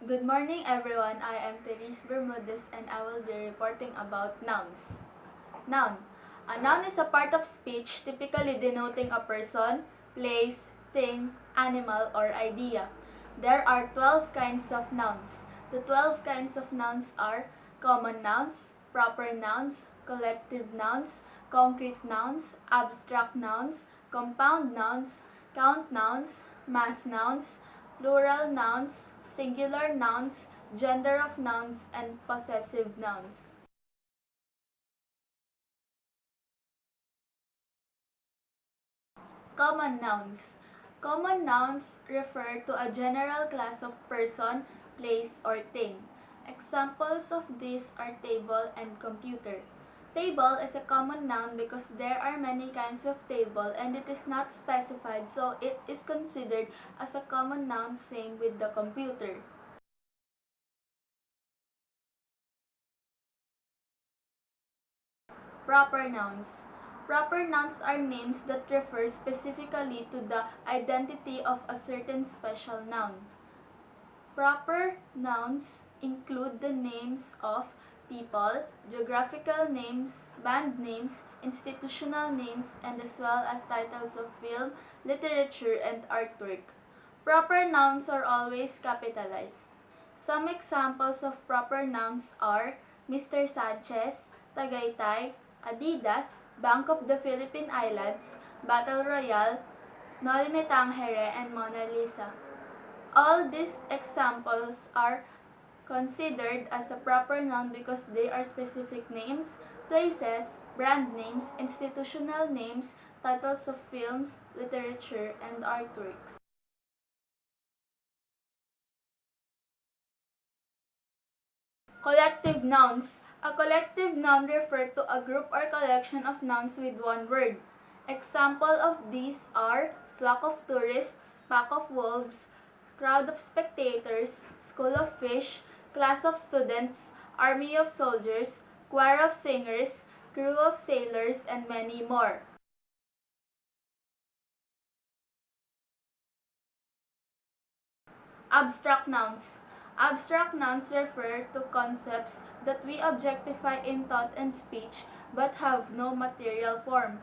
Good morning, everyone. I am Therese Bermudez and I will be reporting about nouns. Noun. A noun is a part of speech typically denoting a person, place, thing, animal, or idea. There are 12 kinds of nouns. The 12 kinds of nouns are common nouns, proper nouns, collective nouns, concrete nouns, abstract nouns, compound nouns, count nouns, mass nouns, plural nouns, singular nouns, gender of nouns, and possessive nouns. Common nouns. Common nouns refer to a general class of person, place, or thing. Examples of these are table and computer. Table is a common noun because there are many kinds of table and it is not specified, so it is considered as a common noun. Same with the computer. Proper nouns. Proper nouns are names that refer specifically to the identity of a certain special noun. Proper nouns include the names of people, geographical names, band names, institutional names, and as well as titles of film, literature, and artwork. Proper nouns are always capitalized. Some examples of proper nouns are Mr. Sanchez, Tagaytay, Adidas, Bank of the Philippine Islands, Battle Royale, Noli Me Tangere, and Mona Lisa. All these examples are considered as a proper noun because they are specific names, places, brand names, institutional names, titles of films, literature, and artworks. Collective nouns. A collective noun refers to a group or collection of nouns with one word. Example of these are flock of tourists, pack of wolves, crowd of spectators, school of fish, class of students, army of soldiers, choir of singers, crew of sailors, and many more. Abstract nouns. Abstract nouns refer to concepts that we objectify in thought and speech but have no material form.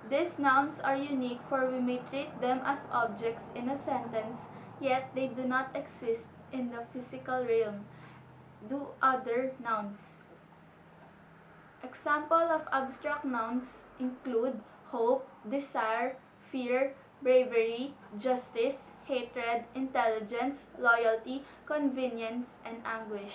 These nouns are unique for we may treat them as objects in a sentence, yet they do not exist in the physical realm. Do other nouns. Example of abstract nouns include hope, desire, fear, bravery, justice, hatred, intelligence, loyalty, convenience, and anguish.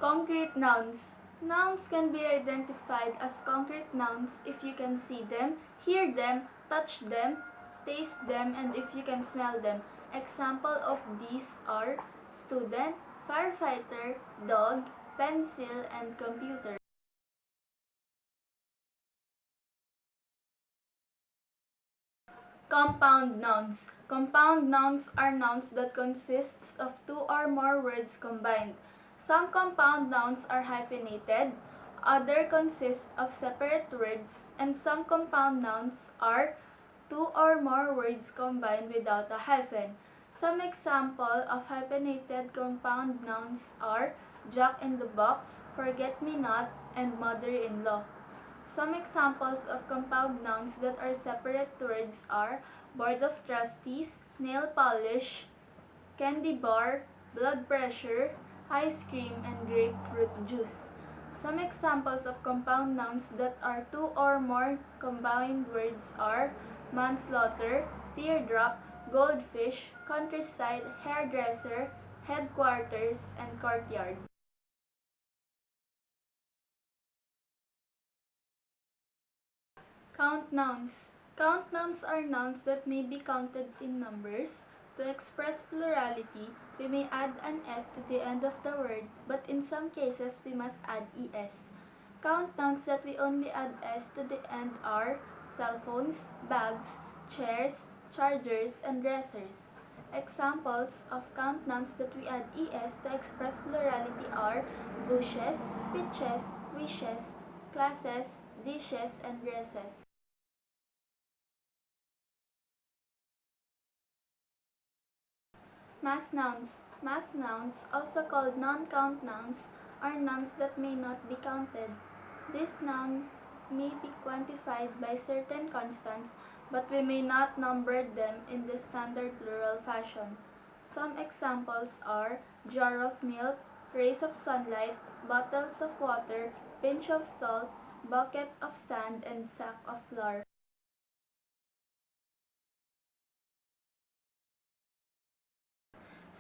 Concrete nouns. Nouns can be identified as concrete nouns if you can see them, hear them, touch them, taste them, and if you can smell them. Example of these are student, firefighter, dog, pencil, and computer. Compound nouns. Compound nouns are nouns that consists of two or more words combined. Some compound nouns are hyphenated, other consist of separate words, and some compound nouns are two or more words combined without a hyphen. Some example of hyphenated compound nouns are Jack in the Box, Forget-Me-Not, and Mother-in-Law. Some examples of compound nouns that are separate words are board of trustees, nail polish, candy bar, blood pressure, ice cream, and grapefruit juice. Some examples of compound nouns that are two or more combined words are manslaughter, teardrop, goldfish, countryside, hairdresser, headquarters, and courtyard. Count nouns. Count nouns are nouns that may be counted in numbers. To express plurality, we may add an s to the end of the word, but in some cases we must add es. Count nouns that we only add s to the end are cell phones, bags, chairs, chargers, and dressers. Examples of count nouns that we add es to express plurality are bushes, pitches, wishes, classes, dishes, and dresses. Mass nouns. Mass nouns, also called non-count nouns, are nouns that may not be counted. This noun may be quantified by certain constants, but we may not number them in the standard plural fashion. Some examples are jar of milk, rays of sunlight, bottles of water, pinch of salt, bucket of sand, and sack of flour.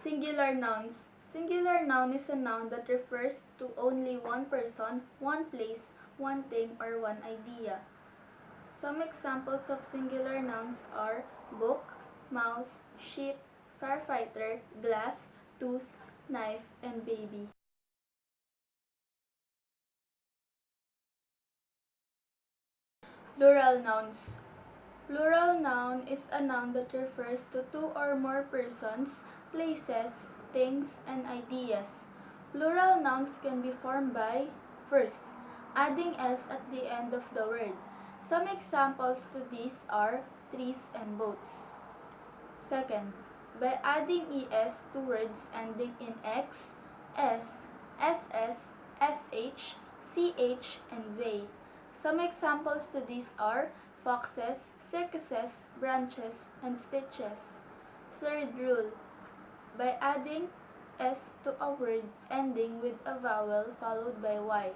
Singular nouns. Singular noun is a noun that refers to only one person, one place, one thing, or one idea. Some examples of singular nouns are book, mouse, sheep, firefighter, glass, tooth, knife, and baby. Plural nouns. Plural noun is a noun that refers to two or more persons, places, things, and ideas. Plural nouns can be formed by, first, adding s at the end of the word. Some examples to these are trees and boats. Second, by adding es to words ending in x, s, ss, sh, ch, and z. Some examples to these are foxes, circuses, branches, and stitches. Third rule, by adding s to a word ending with a vowel followed by y.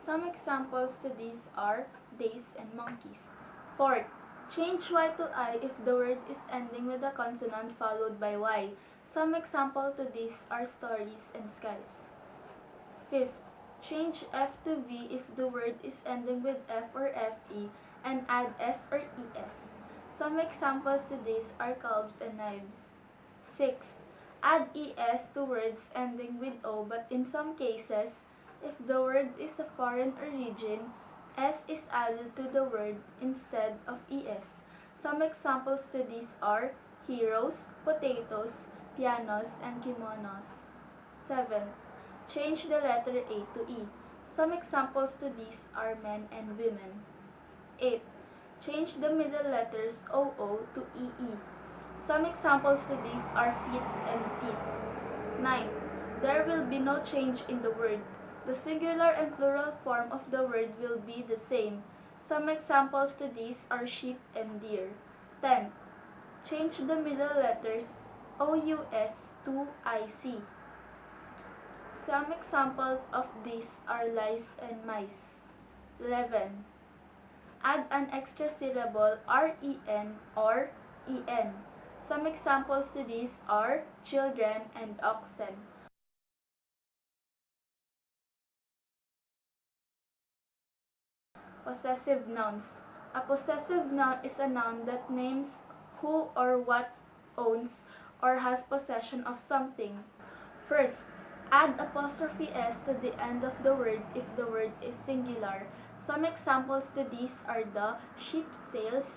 Some examples to these are days and monkeys. Fourth, change y to I if the word is ending with a consonant followed by y. Some examples to these are stories and skies. Fifth, change f to v if the word is ending with f or fe and add s or es. Some examples to these are calves and knives. Sixth, add es to words ending with o, but in some cases, if the word is a foreign origin, s is added to the word instead of es. Some examples to these are heroes, potatoes, pianos, and kimonos. 7. Change the letter A to E. Some examples to these are men and women. 8. Change the middle letters OO to EE. Some examples to these are feet and teeth. 9. There will be no change in the word. The singular and plural form of the word will be the same. Some examples to these are sheep and deer. 10. Change the middle letters OUS to IC. Some examples of these are lice and mice. 11. Add an extra syllable REN or EN. Some examples to these are children and oxen. Possessive nouns. A possessive noun is a noun that names who or what owns or has possession of something. First, add apostrophe s to the end of the word if the word is singular. Some examples to these are the sheep's sails,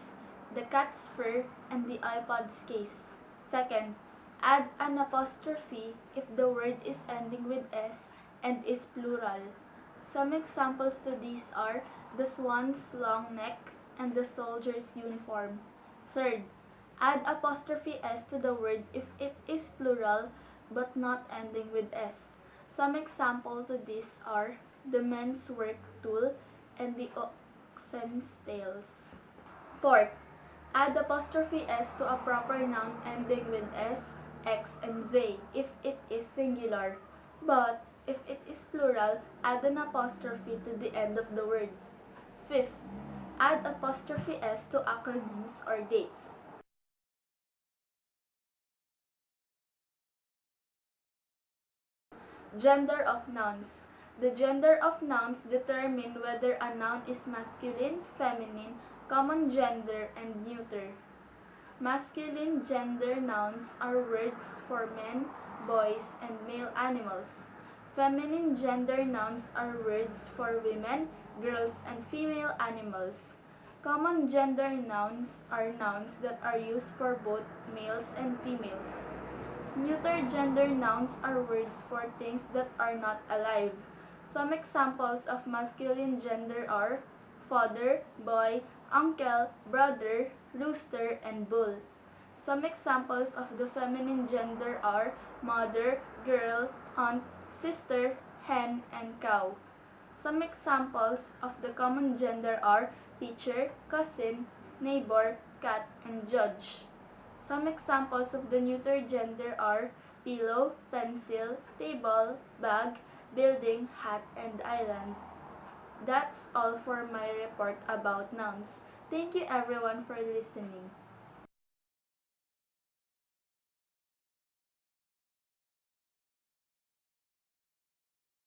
the cat's fur, and the iPod's case. Second, add an apostrophe if the word is ending with s and is plural. Some examples to these are the swan's long neck and the soldier's uniform. Third, add apostrophe s to the word if it is plural but not ending with s. Some examples to these are the men's work tool and the oxen's tails. Fourth, add apostrophe s to a proper noun ending with s, x, and z if it is singular. But if it is plural, add an apostrophe to the end of the word. Fifth, add apostrophe s to acronyms or dates. Gender of nouns. The gender of nouns determine whether a noun is masculine, feminine, common gender, and neuter. Masculine gender nouns are words for men, boys, and male animals. Feminine gender nouns are words for women, girls, and female animals. Common gender nouns are nouns that are used for both males and females. Neuter gender nouns are words for things that are not alive. Some examples of masculine gender are father, boy, uncle, brother, rooster, and bull. Some examples of the feminine gender are mother, girl, aunt, sister, hen, and cow. Some examples of the common gender are teacher, cousin, neighbor, cat, and judge. Some examples of the neuter gender are pillow, pencil, table, bag, building, hat, and island. That's all for my report about nouns. Thank you everyone for listening.